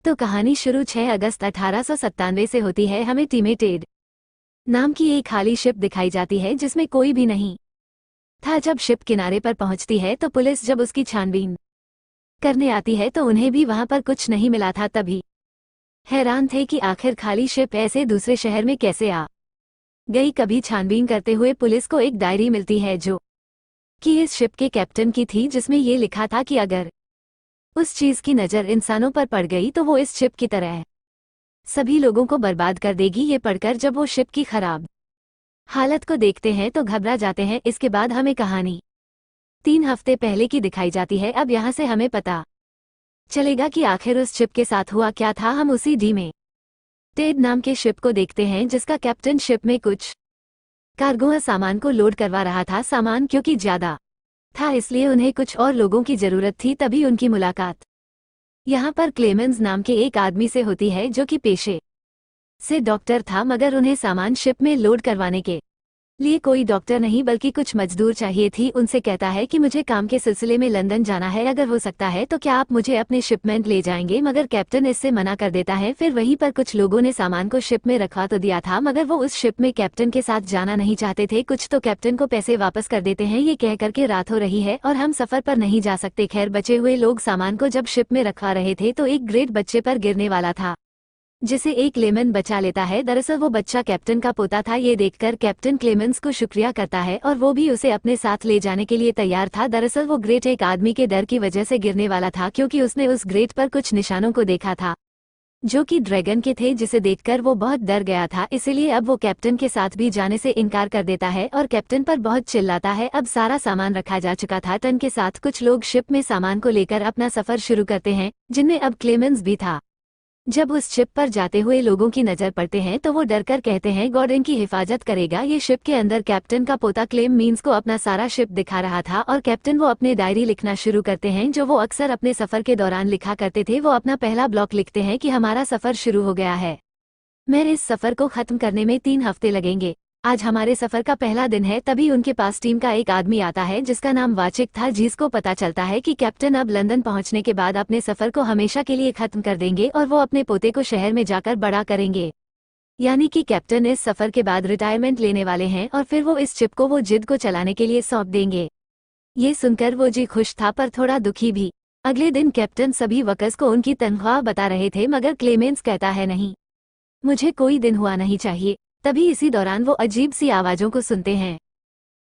तो कहानी शुरू 6 अगस्त 1897 से होती है। हमें टीमे टेड नाम की एक खाली शिप दिखाई जाती है जिसमें कोई भी नहीं था। जब शिप किनारे पर पहुंचती है तो पुलिस जब उसकी छानबीन करने आती है तो उन्हें भी वहां पर कुछ नहीं मिला था। तभी हैरान थे कि आखिर खाली शिप ऐसे दूसरे शहर में कैसे आ गई। कभी छानबीन करते हुए पुलिस को एक डायरी मिलती है जो कि इस शिप के कैप्टन की थी, जिसमें ये लिखा था कि अगर उस चीज की नजर इंसानों पर पड़ गई तो वो इस शिप की तरह सभी लोगों को बर्बाद कर देगी। ये पढ़कर जब वो शिप की खराब हालत को देखते हैं तो घबरा जाते हैं। इसके बाद हमें कहानी 3 हफ्ते पहले की दिखाई जाती है। अब यहाँ से हमें पता चलेगा कि आखिर उस शिप के साथ हुआ क्या था। हम उसी डी में टेड नाम के शिप को देखते हैं जिसका कैप्टन शिप में कुछ कार्गो सामान को लोड करवा रहा था। सामान क्योंकि ज्यादा था इसलिए उन्हें कुछ और लोगों की जरूरत थी। तभी उनकी मुलाकात यहाँ पर क्लेमेंस नाम के एक आदमी से होती है जो कि पेशे से डॉक्टर था, मगर उन्हें सामान शिप में लोड करवाने के लिए कोई डॉक्टर नहीं बल्कि कुछ मजदूर चाहिए थी। उनसे कहता है कि मुझे काम के सिलसिले में लंदन जाना है, अगर हो सकता है तो क्या आप मुझे अपने शिपमेंट ले जाएंगे। मगर कैप्टन इससे मना कर देता है। फिर वहीं पर कुछ लोगों ने सामान को शिप में रखवा तो दिया था, मगर वो उस शिप में कैप्टन के साथ जाना नहीं चाहते थे। कुछ तो कैप्टन को पैसे वापस कर देते हैं। ये कह करके रात हो रही है और हम सफर पर नहीं जा सकते। खैर, बचे हुए लोग सामान को जब शिप में रखवा रहे थे तो एक ग्रेट बच्चे पर गिरने वाला था, जिसे एक क्लेमेंस बचा लेता है। दरअसल वो बच्चा कैप्टन का पोता था। ये देखकर कैप्टन क्लेमेंस को शुक्रिया करता है और वो भी उसे अपने साथ ले जाने के लिए तैयार था। दरअसल वो ग्रेट एक आदमी के डर की वजह से गिरने वाला था, क्योंकि उसने उस ग्रेट पर कुछ निशानों को देखा था जो कि ड्रैगन के थे, जिसे देखकर वो बहुत डर गया था। इसीलिए अब वो कैप्टन के साथ भी जाने से इनकार कर देता है और कैप्टन पर बहुत चिल्लाता है। अब सारा सामान रखा जा चुका था। टन के साथ कुछ लोग शिप में सामान को लेकर अपना सफर शुरू करते हैं, जिनमें अब क्लेमेंस भी था। जब उस शिप पर जाते हुए लोगों की नजर पड़ते हैं तो वो डरकर कहते हैं गॉड इनकी हिफाजत करेगा। ये शिप के अंदर कैप्टन का पोता क्लेम मीन्स को अपना सारा शिप दिखा रहा था और कैप्टन वो अपने डायरी लिखना शुरू करते हैं जो वो अक्सर अपने सफर के दौरान लिखा करते थे। वो अपना पहला ब्लॉक लिखते हैं कि हमारा सफर शुरू हो गया है, मेरे इस सफर को खत्म करने में 3 हफ्ते लगेंगे। आज हमारे सफर का पहला दिन है। तभी उनके पास टीम का एक आदमी आता है जिसका नाम वाचिक था, जिसको पता चलता है कि कैप्टन अब लंदन पहुंचने के बाद अपने सफर को हमेशा के लिए खत्म कर देंगे और वो अपने पोते को शहर में जाकर बड़ा करेंगे। यानी कि कैप्टन इस सफर के बाद रिटायरमेंट लेने वाले हैं और फिर वो इस शिप को वो जिद को चलाने के लिए सौंप देंगे। ये सुनकर वो जी खुश था पर थोड़ा दुखी भी। अगले दिन कैप्टन सभी वर्कर्स को उनकी तनख्वाह बता रहे थे, मगर क्लेमेंस कहता है नहीं, मुझे कोई दिन हुआ नहीं चाहिए। तभी इसी दौरान वो अजीब सी आवाजों को सुनते हैं।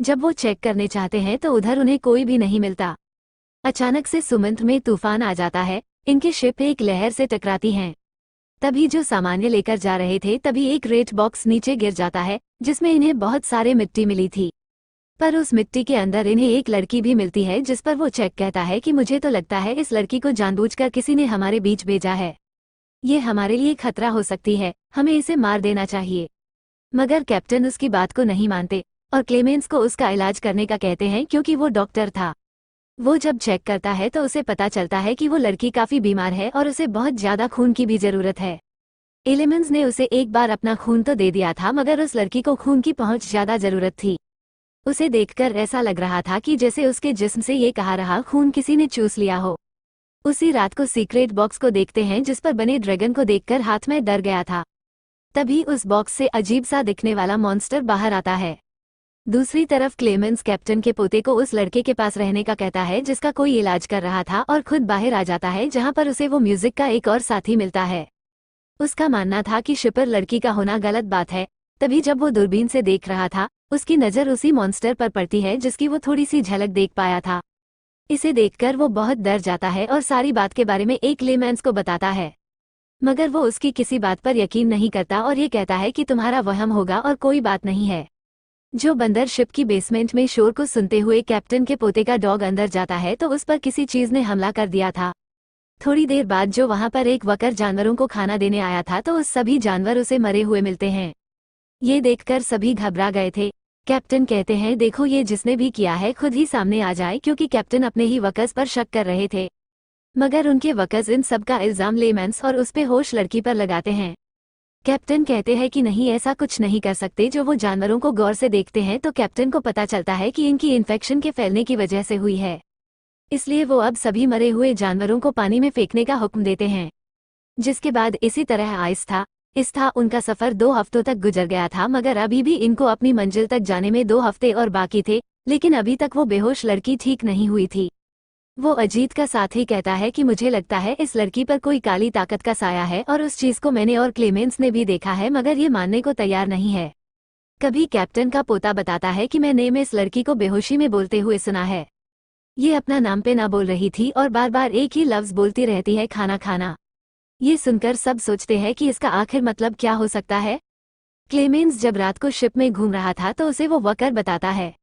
जब वो चेक करने चाहते हैं तो उधर उन्हें कोई भी नहीं मिलता। अचानक से सुमंत में तूफान आ जाता है। इनके शिप एक लहर से टकराती हैं। तभी जो सामान्य लेकर जा रहे थे तभी एक रेट बॉक्स नीचे गिर जाता है जिसमें इन्हें बहुत सारे मिट्टी मिली थी। पर उस मिट्टी के अंदर इन्हें एक लड़की भी मिलती है, जिस पर वो चेक कहता है कि मुझे तो लगता है इस लड़की को जानबूझकर किसी ने हमारे बीच भेजा है। ये हमारे लिए खतरा हो सकती है, हमें इसे मार देना चाहिए। मगर कैप्टन उसकी बात को नहीं मानते और क्लेमेंस को उसका इलाज करने का कहते हैं, क्योंकि वो डॉक्टर था। वो जब चेक करता है तो उसे पता चलता है कि वो लड़की काफी बीमार है और उसे बहुत ज्यादा खून की भी जरूरत है। एलिमेंट्स ने उसे एक बार अपना खून तो दे दिया था, मगर उस लड़की को खून की बहुत ज्यादा जरूरत थी। उसे देखकर ऐसा लग रहा था कि जैसे उसके जिस्म से ये कहा रहा खून किसी ने चूस लिया हो। उसी रात को सीक्रेट बॉक्स को देखते हैं जिस पर बने ड्रैगन को देखकर हाथ में डर गया था। तभी उस बॉक्स से अजीब सा दिखने वाला मॉन्स्टर बाहर आता है। दूसरी तरफ क्लेमेंस कैप्टन के पोते को उस लड़के के पास रहने का कहता है जिसका कोई इलाज कर रहा था और खुद बाहर आ जाता है, जहां पर उसे वो म्यूजिक का एक और साथी मिलता है। उसका मानना था कि शिपर लड़की का होना गलत बात है। तभी जब वो दूरबीन से देख रहा था उसकी नजर उसी मॉन्स्टर पर पड़ती है जिसकी वो थोड़ी सी झलक देख पाया था। इसे देखकर वो बहुत डर जाता है और सारी बात के बारे में एक क्लेमेंस को बताता है, मगर वो उसकी किसी बात पर यकीन नहीं करता और ये कहता है कि तुम्हारा वहम होगा और कोई बात नहीं है। जो बंदर शिप की बेसमेंट में शोर को सुनते हुए कैप्टन के पोते का डॉग अंदर जाता है तो उस पर किसी चीज ने हमला कर दिया था। थोड़ी देर बाद जो वहां पर एक वर्कर जानवरों को खाना देने आया था तो उस सभी जानवर उसे मरे हुए मिलते हैं। ये देखकर सभी घबरा गए थे। कैप्टन कहते हैं देखो, ये जिसने भी किया है खुद ही सामने आ जाए, क्योंकि कैप्टन अपने ही वर्कर्स पर शक कर रहे थे। मगर उनके वर्कर्स इन सब का इल्जाम लेमेंस और उस पे होश लड़की पर लगाते हैं। कैप्टन कहते हैं कि नहीं, ऐसा कुछ नहीं कर सकते। जो वो जानवरों को गौर से देखते हैं तो कैप्टन को पता चलता है कि इनकी इन्फेक्शन के फैलने की वजह से हुई है। इसलिए वो अब सभी मरे हुए जानवरों को पानी में फेंकने का हुक्म देते हैं। जिसके बाद इसी तरह आहिस्ता उनका सफर 2 हफ्तों तक गुजर गया था, मगर अभी भी इनको अपनी मंजिल तक जाने में 2 हफ्ते और बाकी थे। लेकिन अभी तक वो बेहोश लड़की ठीक नहीं हुई थी। वो अजीत का साथ ही कहता है कि मुझे लगता है इस लड़की पर कोई काली ताकत का साया है और उस चीज को मैंने और क्लेमेंस ने भी देखा है, मगर ये मानने को तैयार नहीं है। कभी कैप्टन का पोता बताता है कि मैंने इस लड़की को बेहोशी में बोलते हुए सुना है। ये अपना नाम पे ना बोल रही थी और बार बार एक ही लफ्ज बोलती रहती है, खाना खाना। ये सुनकर सब सोचते हैं कि इसका आखिर मतलब क्या हो सकता है। क्लेमेंस जब रात को शिप में घूम रहा था तो उसे वो वकर बताता है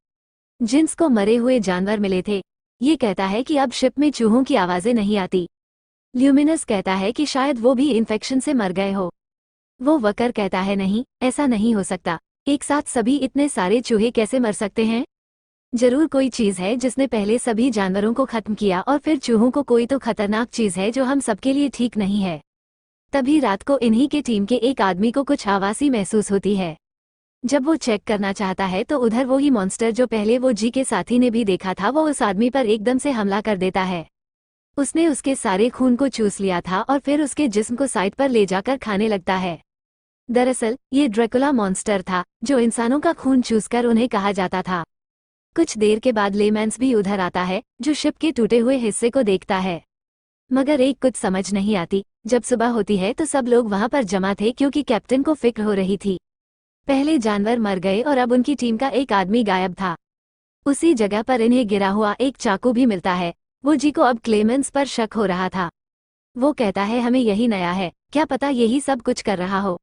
जिनको मरे हुए जानवर मिले थे। ये कहता है कि अब शिप में चूहों की आवाजें नहीं आती। ल्यूमिनस कहता है कि शायद वो भी इन्फेक्शन से मर गए हो। वो वकर कहता है नहीं, ऐसा नहीं हो सकता। एक साथ सभी इतने सारे चूहे कैसे मर सकते हैं? जरूर कोई चीज है जिसने पहले सभी जानवरों को खत्म किया और फिर चूहों को। कोई तो खतरनाक चीज है जो हम सबके लिए ठीक नहीं है। तभी रात को इन्हीं के टीम के एक आदमी को कुछ आवासी महसूस होती है। जब वो चेक करना चाहता है तो उधर वो ही मॉन्स्टर जो पहले वो जी के साथी ने भी देखा था, वो उस आदमी पर एकदम से हमला कर देता है। उसने उसके सारे खून को चूस लिया था और फिर उसके जिस्म को साइड पर ले जाकर खाने लगता है। दरअसल ये ड्रैकुला मॉन्स्टर था जो इंसानों का खून चूसकर उन्हें कहा जाता था। कुछ देर के बाद लेमैन्स भी उधर आता है जो शिप के टूटे हुए हिस्से को देखता है, मगर एक कुछ समझ नहीं आती। जब सुबह होती है तो सब लोग वहां पर जमा थे क्योंकि कैप्टन को फिक्र हो रही थी। पहले जानवर मर गए और अब उनकी टीम का एक आदमी गायब था। उसी जगह पर इन्हें गिरा हुआ एक चाकू भी मिलता है। वो जी को अब क्लेमेंस पर शक हो रहा था। वो कहता है हमें यही नया है, क्या पता यही सब कुछ कर रहा हो।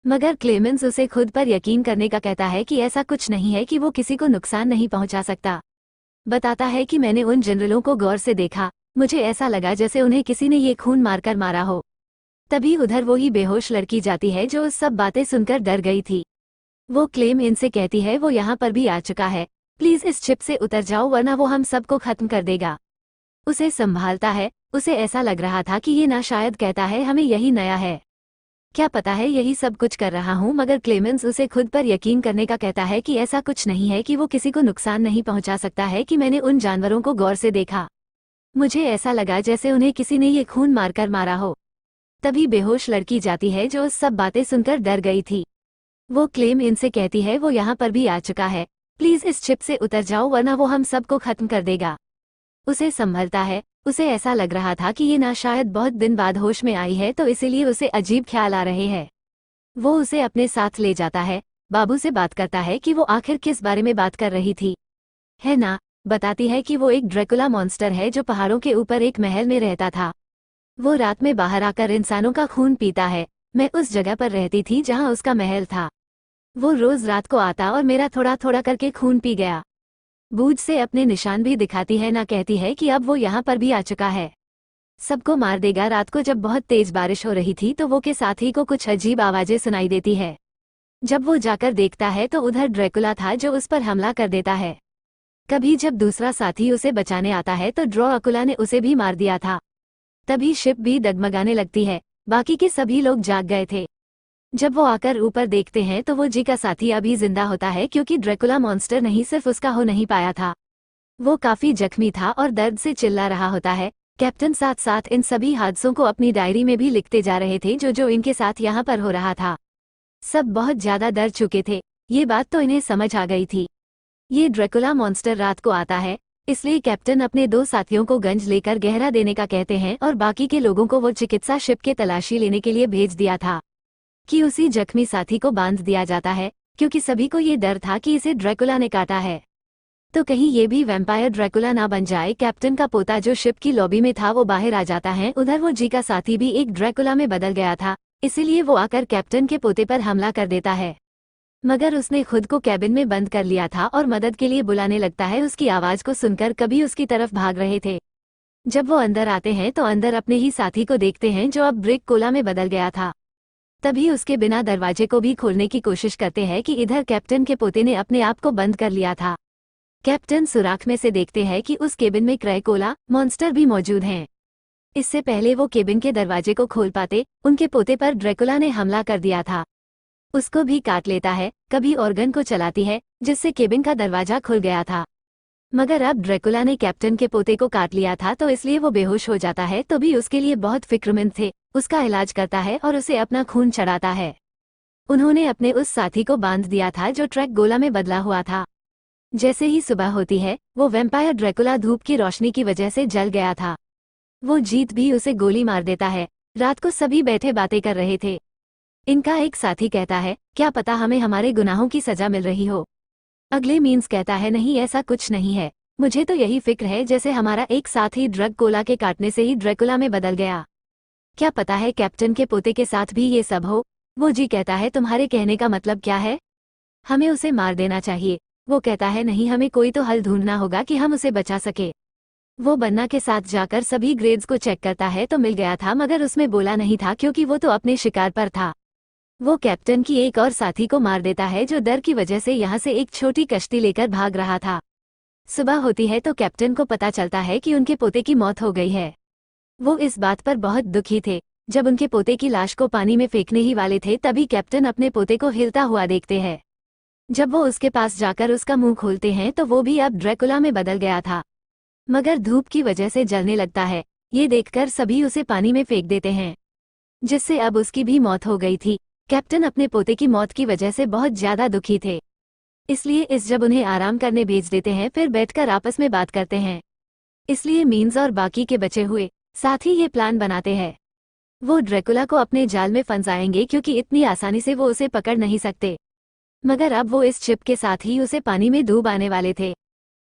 मगर क्लेमेंस उसे खुद पर यकीन करने का कहता है कि ऐसा कुछ नहीं है, कि वो किसी को नुकसान नहीं पहुंचा सकता। बताता है कि मैंने उन जनरलों को गौर से देखा, मुझे ऐसा लगा जैसे उन्हें किसी ने ये खून मारकर मारा हो। तभी उधर वो ही बेहोश लड़की जाती है जो उस सब बातें सुनकर डर गई थी। वो क्लेम इनसे कहती है वो यहाँ पर भी आ चुका है, प्लीज इस शिप से उतर जाओ वरना वो हम सबको खत्म कर देगा। उसे संभालता है। उसे ऐसा लग रहा था कि ये ना शायद कहता है हमें यही नया है, क्या पता है यही सब कुछ कर रहा हूँ। मगर क्लेमेंस उसे खुद पर यकीन करने का कहता है कि ऐसा कुछ नहीं है, कि वो किसी को नुकसान नहीं पहुंचा सकता है, कि मैंने उन जानवरों को गौर से देखा, मुझे ऐसा लगा जैसे उन्हें किसी ने ये खून मारकर मारा हो। तभी बेहोश लड़की जाती है जो उस सब बातें सुनकर डर गई थी। वो क्लेम इनसे कहती है वो यहाँ पर भी आ चुका है, प्लीज इस शिप से उतर जाओ वरना वो हम सबको खत्म कर देगा। उसे संभलता है। उसे ऐसा लग रहा था कि ये ना शायद बहुत दिन बाद होश में आई है, तो इसीलिए उसे अजीब ख्याल आ रहे हैं। वो उसे अपने साथ ले जाता है। बाबू से बात करता है कि वो आखिर किस बारे में बात कर रही थी। है ना, बताती है कि वो एक ड्रैकुला मॉन्स्टर है जो पहाड़ों के ऊपर एक महल में रहता था। वो रात में बाहर आकर इंसानों का खून पीता है। मैं उस जगह पर रहती थी जहाँ उसका महल था। वो रोज रात को आता और मेरा थोड़ा थोड़ा करके खून पी गया। बूझ से अपने निशान भी दिखाती है, ना कहती है कि अब वो यहाँ पर भी आ चुका है, सबको मार देगा। रात को जब बहुत तेज बारिश हो रही थी तो वो के साथी को कुछ अजीब आवाजें सुनाई देती है। जब वो जाकर देखता है तो उधर ड्रैकुला था जो उस पर हमला कर देता है। कभी जब दूसरा साथी उसे बचाने आता है तो ड्रैकुला ने उसे भी मार दिया था। तभी शिप भी डगमगाने लगती है। बाकी के सभी लोग जाग गए थे। जब वो आकर ऊपर देखते हैं तो वो जी का साथी अभी जिंदा होता है, क्योंकि ड्रैकुला मॉन्स्टर नहीं सिर्फ उसका हो नहीं पाया था, वो काफी जख्मी था और दर्द से चिल्ला रहा होता है। कैप्टन साथ साथ इन सभी हादसों को अपनी डायरी में भी लिखते जा रहे थे जो जो इनके साथ यहाँ पर हो रहा था। सब बहुत ज्यादा डर चुके थे। ये बात तो इन्हें समझ आ गई थी। ये ड्रैकुला मॉन्स्टर रात को आता है, इसलिए कैप्टन अपने 2 साथियों को गंज लेकर गहरा देने का कहते हैं और बाकी के लोगों को वो चिकित्सा शिप के तलाशी लेने के लिए भेज दिया था, कि उसी जख्मी साथी को बांध दिया जाता है, क्योंकि सभी को ये डर था कि इसे ड्रैकुला ने काटा है, तो कहीं ये भी वैम्पायर ड्रैकुला ना बन जाए। कैप्टन का पोता जो शिप की लॉबी में था वो बाहर आ जाता है। उधर वो जी का साथी भी एक ड्रैकुला में बदल गया था, इसीलिए वो आकर कैप्टन के पोते पर हमला कर देता है। मगर उसने खुद को कैबिन में बंद कर लिया था और मदद के लिए बुलाने लगता है। उसकी आवाज को सुनकर कभी उसकी तरफ भाग रहे थे। जब वो अंदर आते हैं तो अंदर अपने ही साथी को देखते हैं जो अब ब्रिक कोला में बदल गया था। तभी उसके बिना दरवाजे को भी खोलने की कोशिश करते हैं कि इधर कैप्टन के पोते ने अपने आप को बंद कर लिया था। कैप्टन सुराख में से देखते हैं कि उस केबिन में क्रैकोला मॉन्स्टर भी मौजूद हैं। इससे पहले वो केबिन के दरवाजे को खोल पाते, उनके पोते पर ड्रैकुला ने हमला कर दिया था। उसको भी काट लेता है। कभी ऑर्गन को चलाती है जिससे केबिन का दरवाजा खुल गया था। मगर अब ड्रैकुला ने कैप्टन के पोते को काट लिया था तो इसलिए वो बेहोश हो जाता है, तो भी उसके लिए बहुत फिक्रमंद थे, उसका इलाज करता है और उसे अपना खून चढ़ाता है। उन्होंने अपने उस साथी को बांध दिया था जो ट्रैक गोला में बदला हुआ था। जैसे ही सुबह होती है, वो वैम्पायर ड्रैकुला धूप की रोशनी की वजह से जल गया था। वो जीत भी उसे गोली मार देता है। रात को सभी बैठे बातें कर रहे थे। इनका एक साथी कहता है, क्या पता हमें हमारे गुनाहों की सजा मिल रही हो। अगले मीन्स कहता है, नहीं ऐसा कुछ नहीं है, मुझे तो यही फिक्र है जैसे हमारा एक साथी ड्रग कोला के काटने से ही ड्रैकुला में बदल गया। क्या पता है कैप्टन के पोते के साथ भी ये सब हो। वो जी कहता है, तुम्हारे कहने का मतलब क्या है? हमें उसे मार देना चाहिए। वो कहता है, नहीं, हमें कोई तो हल ढूंढना होगा कि हम उसे बचा सके। वो बन्ना के साथ जाकर सभी ग्रेड्स को चेक करता है तो मिल गया था, मगर उसमें बोला नहीं था क्योंकि वो तो अपने शिकार पर था। वो कैप्टन की एक और साथी को मार देता है जो डर की वजह से यहाँ से एक छोटी कश्ती लेकर भाग रहा था। सुबह होती है तो कैप्टन को पता चलता है कि उनके पोते की मौत हो गई है। वो इस बात पर बहुत दुखी थे। जब उनके पोते की लाश को पानी में फेंकने ही वाले थे तभी कैप्टन अपने पोते को हिलता हुआ देखते हैं। जब वो उसके पास जाकर उसका मुंह खोलते हैं तो वो भी अब ड्रैकुला में बदल गया था, मगर धूप की वजह से जलने लगता है। ये देखकर सभी उसे पानी में फेंक देते हैं, जिससे अब उसकी भी मौत हो गई थी। कैप्टन अपने पोते की मौत की वजह से बहुत ज्यादा दुखी थे, इसलिए जब उन्हें आराम करने भेज देते हैं फिर बैठकर आपस में बात करते हैं। इसलिए मीन्स और बाकी के बचे हुए साथी ये प्लान बनाते हैं। वो ड्रैकुला को अपने जाल में फंसाएंगे क्योंकि इतनी आसानी से वो उसे पकड़ नहीं सकते, मगर अब वो इस चिप के साथ ही उसे पानी में डूब आने वाले थे।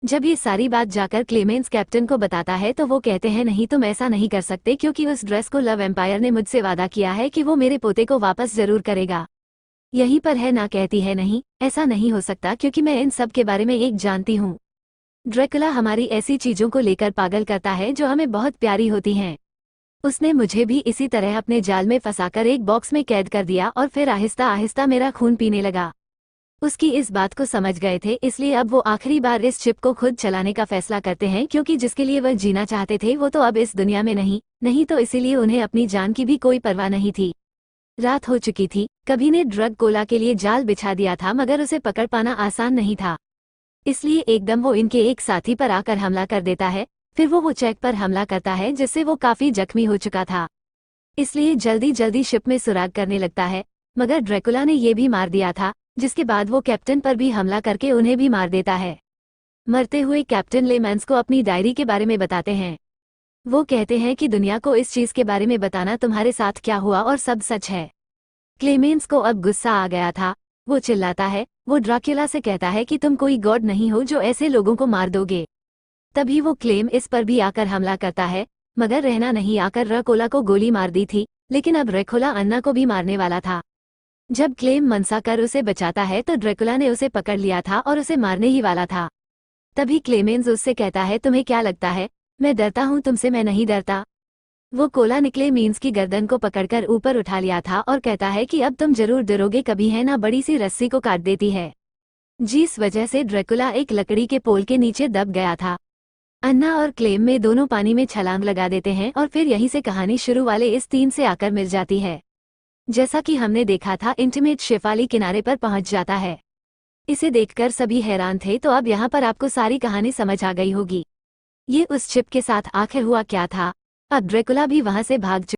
जब ये सारी बात जाकर क्लेमेंस कैप्टन को बताता है तो वो कहते हैं, नहीं, तुम ऐसा नहीं कर सकते क्योंकि उस ड्रेस को लव एम्पायर ने मुझसे वादा किया है कि वो मेरे पोते को वापस जरूर करेगा। यहीं पर है ना कहती है, नहीं, ऐसा नहीं हो सकता क्योंकि मैं इन सब के बारे में एक जानती हूँ। ड्रैकुला हमारी ऐसी चीजों को लेकर पागल करता है जो हमें बहुत प्यारी होती हैं। उसने मुझे भी इसी तरह अपने जाल में फंसाकर एक बॉक्स में कैद कर दिया और फिर आहिस्ता आहिस्ता मेरा खून पीने लगा। उसकी इस बात को समझ गए थे, इसलिए अब वो आखिरी बार इस चिप को खुद चलाने का फैसला करते हैं क्योंकि जिसके लिए वह जीना चाहते थे वो तो अब इस दुनिया में नहीं तो इसीलिए उन्हें अपनी जान की भी कोई परवाह नहीं थी। रात हो चुकी थी। कभी ने ड्रग कोला के लिए जाल बिछा दिया था मगर उसे पकड़ पाना आसान नहीं था, इसलिए एकदम वो इनके एक साथी पर आकर हमला कर देता है। फिर वो चैक पर हमला करता है जिससे वो काफी जख्मी हो चुका था, इसलिए जल्दी जल्दी शिप में सुराग करने लगता है। मगर ड्रैकुला ने ये भी मार दिया था, जिसके बाद वो कैप्टन पर भी हमला करके उन्हें भी मार देता है। मरते हुए कैप्टन लेमैन्स को अपनी डायरी के बारे में बताते हैं। वो कहते हैं कि दुनिया को इस चीज के बारे में बताना तुम्हारे साथ क्या हुआ और सब सच है। क्लेमेंस को अब गुस्सा आ गया था। वो चिल्लाता है, वो ड्रैकुला से कहता है कि तुम कोई गॉड नहीं हो जो ऐसे लोगों को मार दोगे। तभी वो क्लेम इस पर भी आकर हमला करता है, मगर रहना नहीं आकर ड्रैकुला को गोली मार दी थी, लेकिन अब ड्रैकुला अन्ना को भी मारने वाला था। जब क्लेम मनसा कर उसे बचाता है तो ड्रैकुला ने उसे पकड़ लिया था और उसे मारने ही वाला था। तभी क्लेमेंस उससे कहता है, तुम्हें क्या लगता है मैं डरता हूँ तुमसे? मैं नहीं डरता। वो कोला निकले मीन्स की गर्दन को पकड़कर ऊपर उठा लिया था और कहता है कि अब तुम जरूर डरोगे कभी, है ना? बड़ी सी रस्सी को काट देती है, जिस वजह से ड्रैकुला एक लकड़ी के पोल के नीचे दब गया था। अन्ना और क्लेम में दोनों पानी में छलांग लगा देते हैं और फिर यहीं से कहानी शुरू वाले इस 3 से आकर मिल जाती है। जैसा कि हमने देखा था, इंटीमेट शेफाली किनारे पर पहुंच जाता है। इसे देखकर सभी हैरान थे, तो अब यहाँ पर आपको सारी कहानी समझ आ गई होगी। ये उस चिप के साथ आखिर हुआ क्या था। अब ड्रैकुला भी वहां से भाग